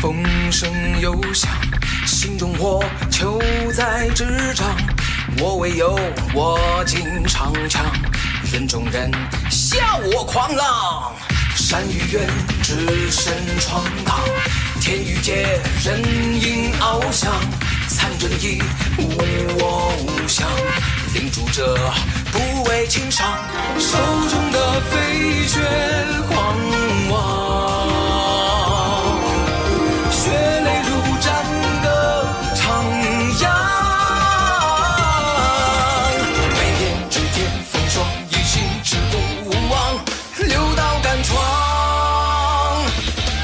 风声又响，心中火就在执掌。我唯有握紧长枪，人中人笑我狂浪。山与远，只身闯荡，天与界，人影翱翔。残阵义，无我无想，领主者不为轻伤。手中的飞雪狂妄，血泪如战的徜徉。眉眼之间，风霜一心，志不忘，六道敢闯。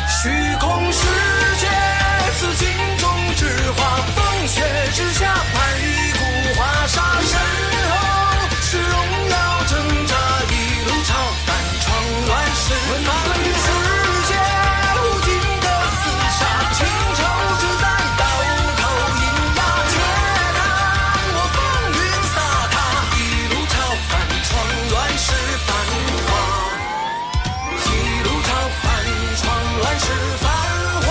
虚空世界，似镜中之花，风雪之下，盘一股华沙身后，是荣耀挣扎，一路超凡闯乱世。风雨世界，无尽的厮杀，情仇只在刀口银牙。且看我风云飒沓，一路超凡闯乱世繁华，一路超凡闯乱世繁华。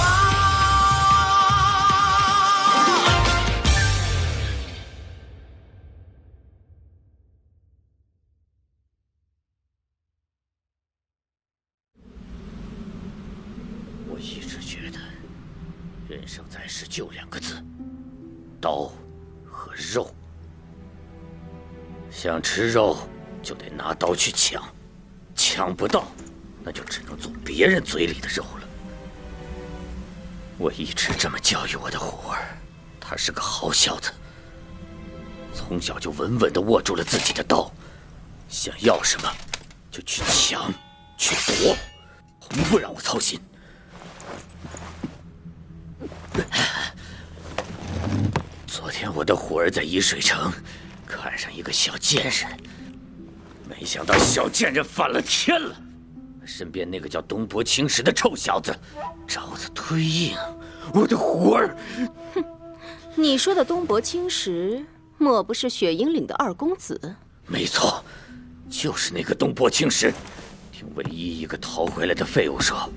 我一直觉得，人生在世就2个字：刀和肉。想吃肉，就得拿刀去抢，抢不到，那就只能做别人嘴里的肉了。我一直这么教育我的虎儿，他是个好小子，从小就稳稳地握住了自己的刀，想要什么就去抢，去夺，从不让我操心。昨天我的虎儿在沂水城看上一个小贱人，没想到小贱人反了天了。身边那个叫东伯青石的臭小子，招子忒硬，我的虎儿。哼，你说的东伯青石，莫不是雪鹰岭的2公子？没错，就是那个东伯青石。听唯一一个逃回来的废物说，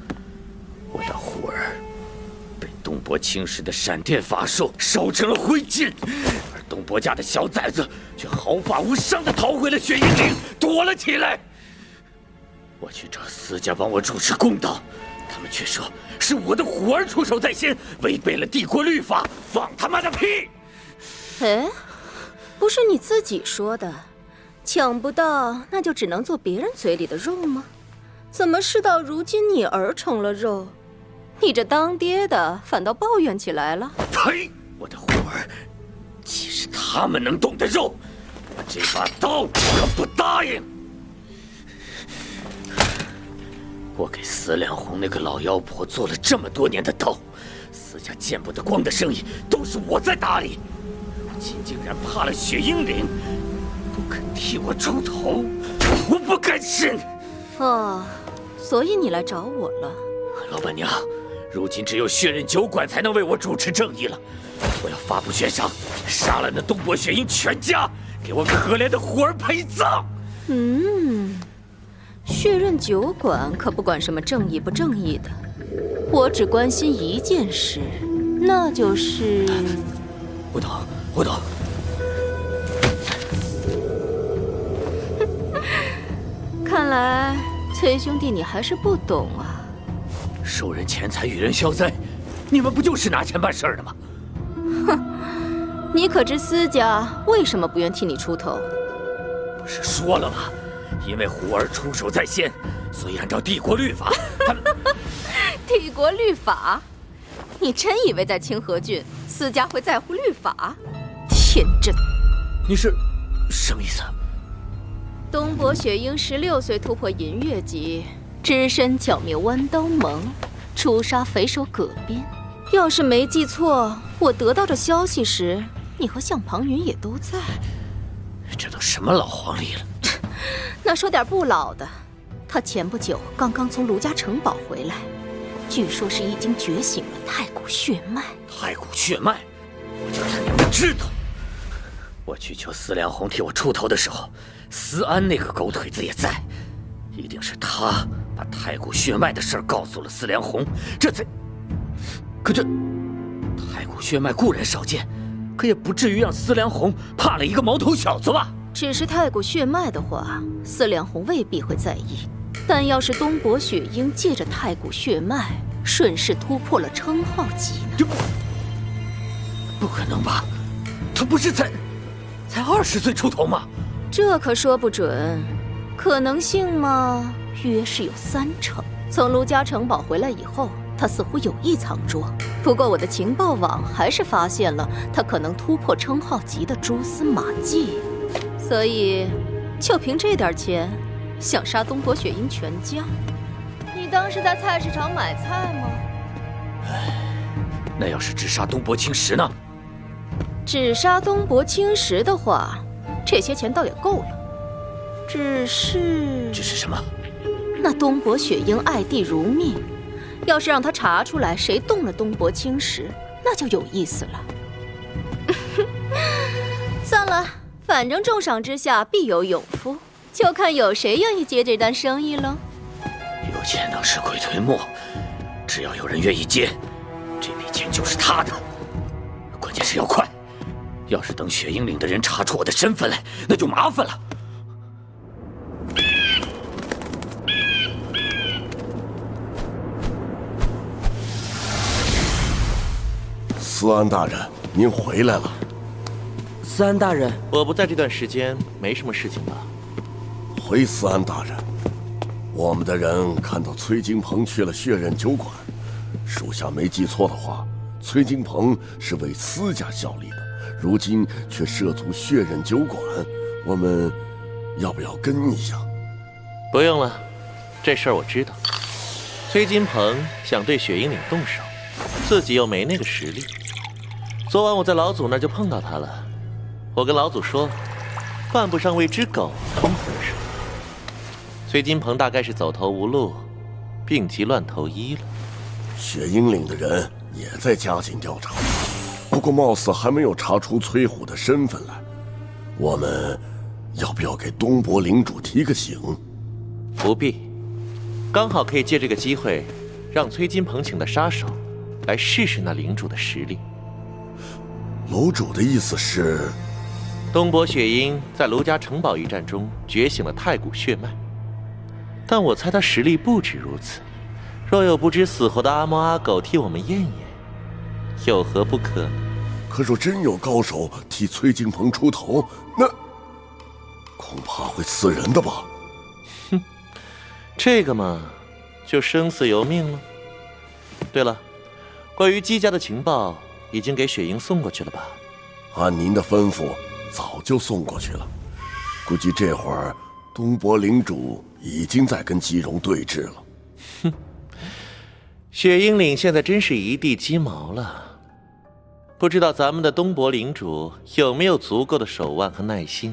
我的虎儿被东伯青石的闪电法术烧成了灰烬，而东伯家的小崽子却毫发无伤地逃回了雪鹰岭，躲了起来。我去找司家帮我主持公道，他们却说是我的虎儿出手在先，违背了帝国律法，放他妈的屁！哎，不是你自己说的，抢不到那就只能做别人嘴里的肉吗？怎么事到如今你儿成了肉？你这当爹的反倒抱怨起来了？呸！我的虎儿，既是他们能动的肉，我这把刀可不答应。我给司良红那个老妖婆做了这么多年的刀，司家见不得光的生意都是我在打理。如今竟然怕了雪鹰岭，不肯替我出头，我不甘心。哦，所以你来找我了。老板娘，如今只有血刃酒馆才能为我主持正义了。我要发布悬赏，杀了那东伯雪鹰全家，给我可怜的虎儿陪葬。血刃酒馆可不管什么正义不正义的，我只关心一件事，那就是……我懂，我懂。看来崔兄弟你还是不懂啊。收人钱财与人消灾，你们不就是拿钱办事儿的吗？哼，你可知司家为什么不愿替你出头？不是说了吗？因为虎儿出手在先，所以按照帝国律法，他们帝国律法？你真以为在清河郡，司家会在乎律法？天真！你是什么意思？东伯雪鹰16岁突破银月级，只身剿灭弯刀盟，诛杀匪首葛边。要是没记错，我得到这消息时，你和向庞云也都在。这都什么老黄历了？那说点不老的，他前不久刚刚从卢家城堡回来，据说是已经觉醒了太古血脉。太古血脉，我就他娘的知道！我去求司良红替我出头的时候，司安那个狗腿子也在，一定是他把太古血脉的事儿告诉了司良红，这才……可这太古血脉固然少见，可也不至于让司良红怕了一个毛头小子吧？只是太古血脉的话，司良红未必会在意。但要是东伯雪鹰借着太古血脉顺势突破了称号级呢？不可能吧？他不是才20岁出头吗？这可说不准，可能性嘛，约是有30%。从卢家城堡回来以后，他似乎有意藏拙。不过我的情报网还是发现了他可能突破称号级的蛛丝马迹，所以就凭这点钱，想杀东伯雪鹰全家？你当是在菜市场买菜吗？那要是只杀东伯青石呢？只杀东伯青石的话，这些钱倒也够了。只是什么？那东伯雪鹰爱弟如命，要是让他查出来谁动了东伯青石，那就有意思了。算了，反正重赏之下必有勇夫，就看有谁愿意接这单生意了。有钱能使鬼推磨，只要有人愿意接，这笔钱就是他的。关键是要快，要是等雪鹰岭的人查出我的身份来，那就麻烦了。思安大人，您回来了。思安大人，我不在这段时间没什么事情吧？回思安大人，我们的人看到崔金鹏去了血刃酒馆，属下没记错的话，崔金鹏是为私家效力的，如今却涉足血刃酒馆，我们要不要跟一下？不用了，这事儿我知道。崔金鹏想对雪鹰岭动手，自己又没那个实力。昨晚我在老祖那儿就碰到他了，我跟老祖说，犯不上为只狗通浑水。崔金鹏大概是走投无路，病急乱投医了。雪鹰岭的人也在加紧调查，不过貌似还没有查出崔虎的身份来。我们要不要给东伯领主提个醒？不必，刚好可以借这个机会，让崔金鹏请的杀手来试试那领主的实力。楼主的意思是，东伯雪鹰在卢家城堡一战中觉醒了太古血脉，但我猜他实力不止如此。若有不知死活的阿猫阿狗替我们验验，有何不可呢？可若真有高手替崔金鹏出头，那恐怕会刺人的吧？哼，这个嘛，就生死由命了。对了，关于姬家的情报已经给雪鹰送过去了吧？按您的吩咐，早就送过去了。估计这会儿东伯领主已经在跟姬荣对峙了。哼，雪鹰岭现在真是一地鸡毛了。不知道咱们的东伯领主有没有足够的手腕和耐心，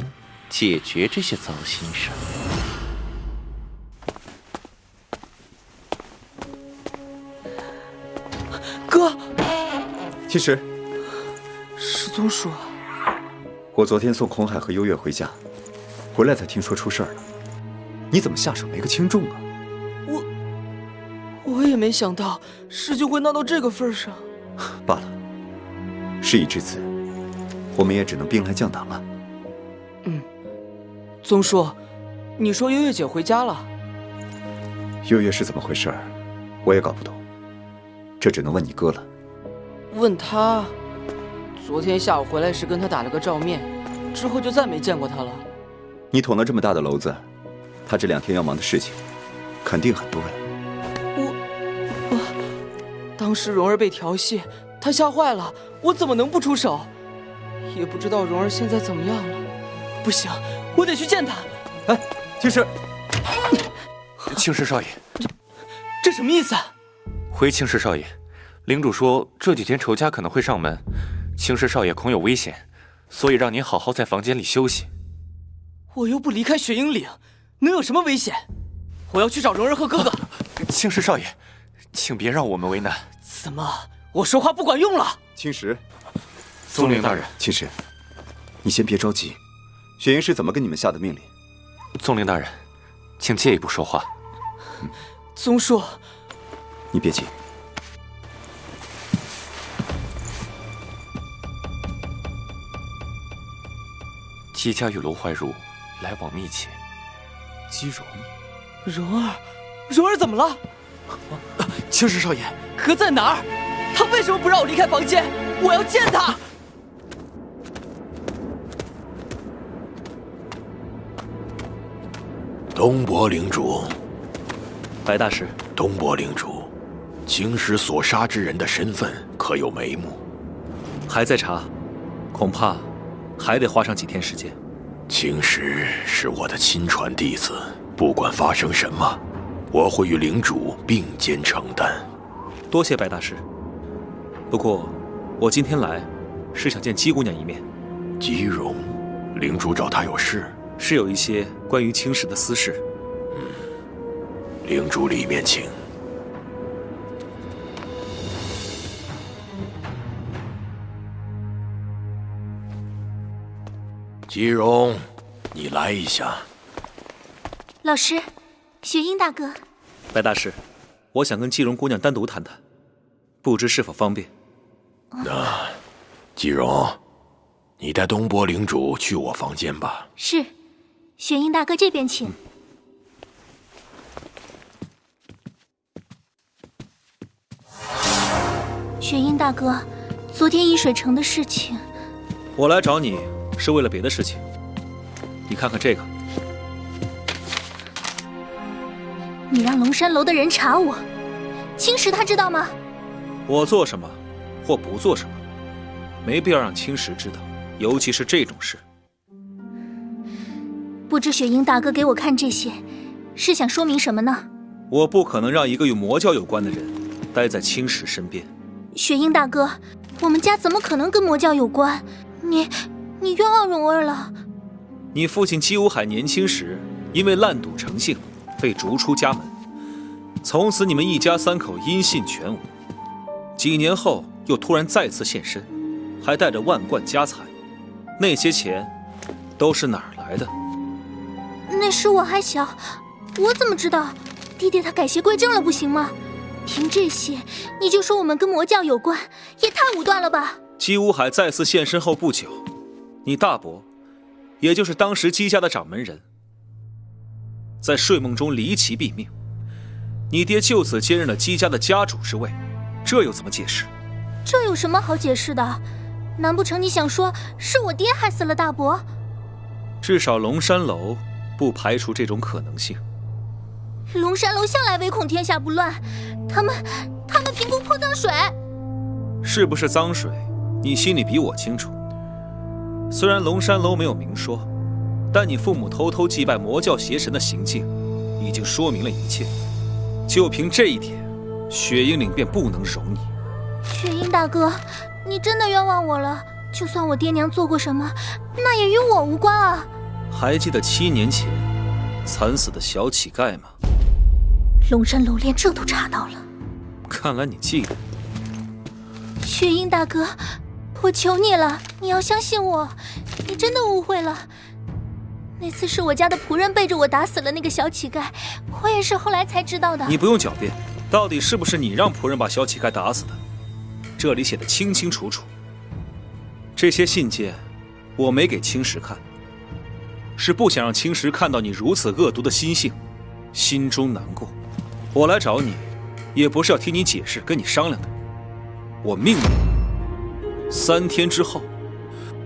解决这些糟心事儿。哥，其实是宗叔。我昨天送孔海和优月回家，回来才听说出事儿了。你怎么下手没个轻重啊？我也没想到事情会闹到这个份上。罢了，事已至此，我们也只能兵来将挡了。宗叔，你说优月姐回家了？优月是怎么回事，我也搞不懂，这只能问你哥了。问他，昨天下午回来时跟他打了个照面，之后就再没见过他了。你捅了这么大的篓子，他这2天要忙的事情肯定很多呀。当时蓉儿被调戏，他吓坏了，我怎么能不出手？也不知道蓉儿现在怎么样了。不行，我得去见他。哎，青石，青石少爷，这什么意思？回青石少爷，领主说这几天仇家可能会上门，青石少爷恐有危险，所以让您好好在房间里休息。我又不离开雪鹰岭，能有什么危险？我要去找蓉儿和哥哥。青石少爷，请别让我们为难。怎么，我说话不管用了？青石，宗陵大人，青石，你先别着急，雪鹰是怎么跟你们下的命令？宗陵大人，请借一步说话。宗叔，你别急。姬家与罗怀茹来往密切。姬荣，蓉儿怎么了？青石少爷，可在哪儿？他为什么不让我离开房间？我要见他！东伯领主，白大师，东伯领主，青石所杀之人的身份可有眉目？还在查，恐怕还得花上几天时间。青石是我的亲传弟子，不管发生什么，我会与领主并肩承担。多谢白大师。不过，我今天来是想见姬姑娘一面。姬荣，领主找她有事？是有一些关于青石的私事。领主里面请。姬荣，你来一下。老师，雪鹰大哥。白大师，我想跟姬荣姑娘单独谈谈，不知是否方便？那，姬荣，你带东伯领主去我房间吧。是，雪鹰大哥这边请。雪鹰大哥，昨天易水城的事情，我来找你是为了别的事情。你看看这个。你让龙山楼的人查我，青石他知道吗？我做什么或不做什么，没必要让青石知道，尤其是这种事。不知雪鹰大哥给我看这些，是想说明什么呢？我不可能让一个与魔教有关的人待在青石身边。雪鹰大哥，我们家怎么可能跟魔教有关？你冤枉蓉儿了。你父亲姬无海年轻时因为滥赌成性，被逐出家门，从此你们一家三口音信全无。几年后又突然再次现身，还带着万贯家财，那些钱都是哪儿来的？那时我还小，我怎么知道？弟弟他改邪归正了，不行吗？凭这些，你就说我们跟魔教有关，也太武断了吧！姬无海再次现身后不久，你大伯，也就是当时姬家的掌门人，在睡梦中离奇毙命，你爹就此接任了姬家的家主之位，这又怎么解释？这有什么好解释的？难不成你想说是我爹害死了大伯？至少龙山楼不排除这种可能性。龙山楼向来唯恐天下不乱，他们平不泼脏水。是不是脏水，你心里比我清楚。虽然龙山楼没有明说，但你父母偷偷祭拜魔教邪神的行径，已经说明了一切。就凭这一点，雪鹰岭便不能容你。雪鹰大哥，你真的冤枉我了。就算我爹娘做过什么，那也与我无关啊。还记得7年前惨死的小乞丐吗？龙山楼连这都查到了。看来你记得。雪鹰大哥，我求你了，你要相信我，你真的误会了。那次是我家的仆人背着我打死了那个小乞丐，我也是后来才知道的。你不用狡辩，到底是不是你让仆人把小乞丐打死的？这里写得清清楚楚。这些信件我没给青石看，是不想让青石看到你如此恶毒的心性，心中难过。我来找你，也不是要听你解释，跟你商量的。我命令你，3天之后，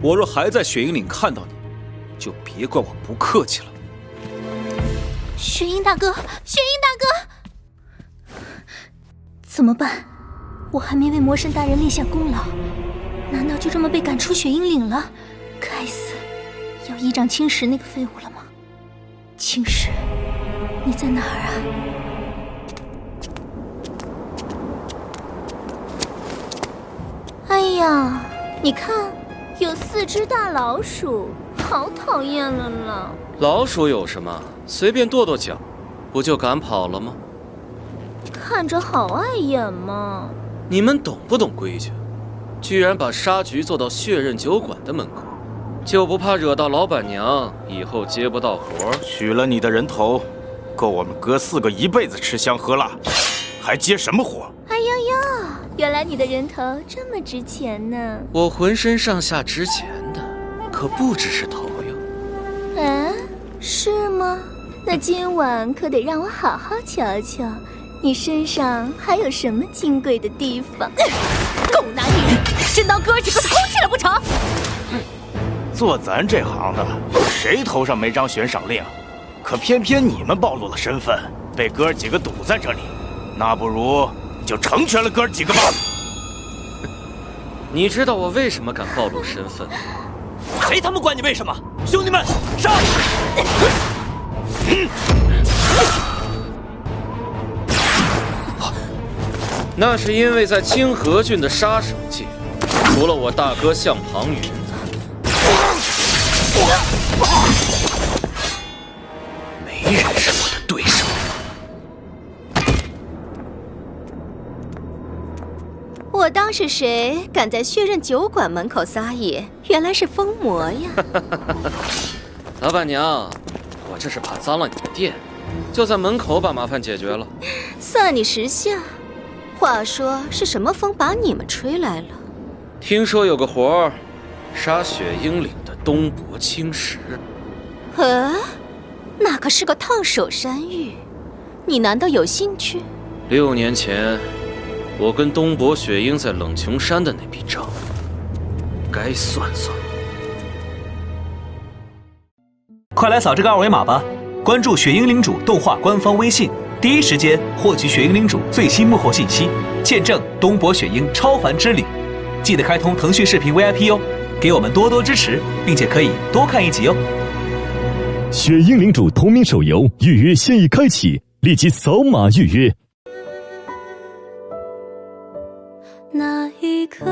我若还在雪鹰岭看到你，就别怪我不客气了。雪鹰大哥，雪鹰大哥，怎么办？我还没为魔神大人立下功劳，难道就这么被赶出雪鹰岭了？该死，要依仗青石那个废物了吗？青石，你在哪儿啊？哎呀，你看，有4只大老鼠，好讨厌了呢。老鼠有什么？随便跺跺脚，不就赶跑了吗？看着好碍眼嘛。你们懂不懂规矩？居然把杀局做到血刃酒馆的门口，就不怕惹到老板娘，以后接不到活？取了你的人头，够我们哥4个一辈子吃香喝辣，还接什么活？哎呦呦，原来你的人头这么值钱呢！我浑身上下值钱的，可不只是头哟。是吗？那今晚可得让我好好瞧瞧，你身上还有什么金贵的地方。狗男女人，真当哥几个是空气了不成？做咱这行的，谁头上没张悬赏令？可偏偏你们暴露了身份，被哥几个堵在这里。那不如就成全了哥几个吧。你知道我为什么敢暴露身份吗？谁他妈管你为什么？兄弟们，上！那是因为在清河郡的杀手界，除了我大哥向庞云，没人是我的对手。我当是谁，敢在血刃酒馆门口撒野？原来是疯魔呀！老板娘，我这是怕脏了你的店，就在门口把麻烦解决了。算你识相。话说是什么风把你们吹来了？听说有个活儿，杀雪鹰岭的东伯青石。那可是个烫手山芋，你难道有兴趣？6年前，我跟东伯雪鹰在冷琼山的那笔账，该算算。快来扫这个二维码吧，关注雪鹰领主动画官方微信，第一时间获取雪鹰领主最新幕后信息，见证东伯雪鹰超凡之旅。记得开通腾讯视频 VIP 哦，给我们多多支持，并且可以多看一集哦。雪鹰领主同名手游预约现已开启，立即扫码预约。那一刻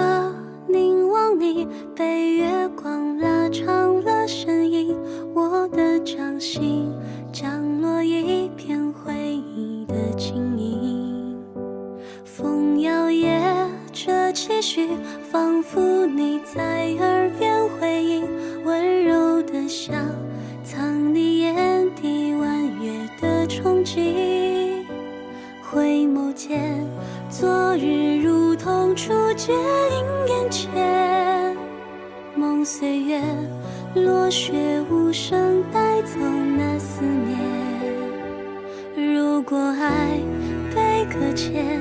凝望你，被月光拉长了身影，我的掌心降落一片回忆的晶莹，风摇曳着期许，仿佛你在耳边回应，温柔的笑藏匿眼底弯月的憧憬，回眸间昨日如同初见映眼前，梦岁月落雪无声带走那思念，如果爱被搁浅，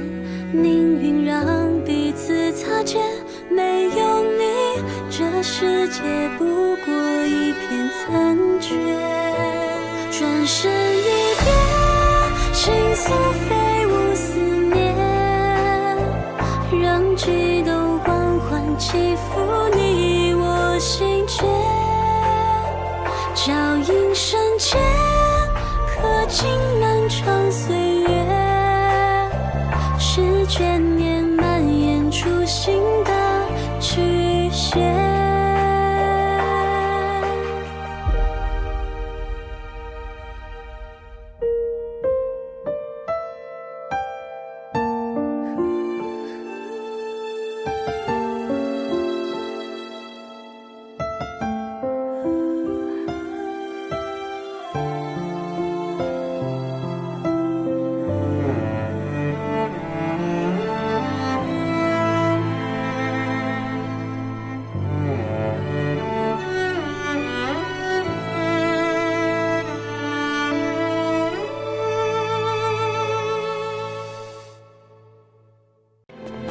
命运让彼此擦肩，没有你这世界不过一片残缺，转身一别，心速飞舞思念，让悸动缓缓起伏你我心间，脚印瞬间刻进漫长岁月，是眷念蔓延出新的曲线。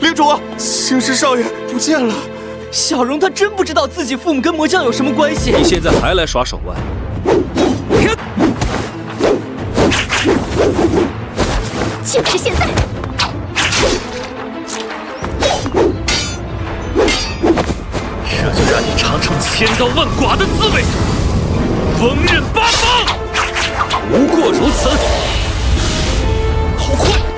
领主，青石少爷不见了。小荣他真不知道自己父母跟魔将有什么关系。你现在还来耍手腕？就是现在！这就让你尝尝千刀万剐的滋味，锋刃八方，不过如此。好快！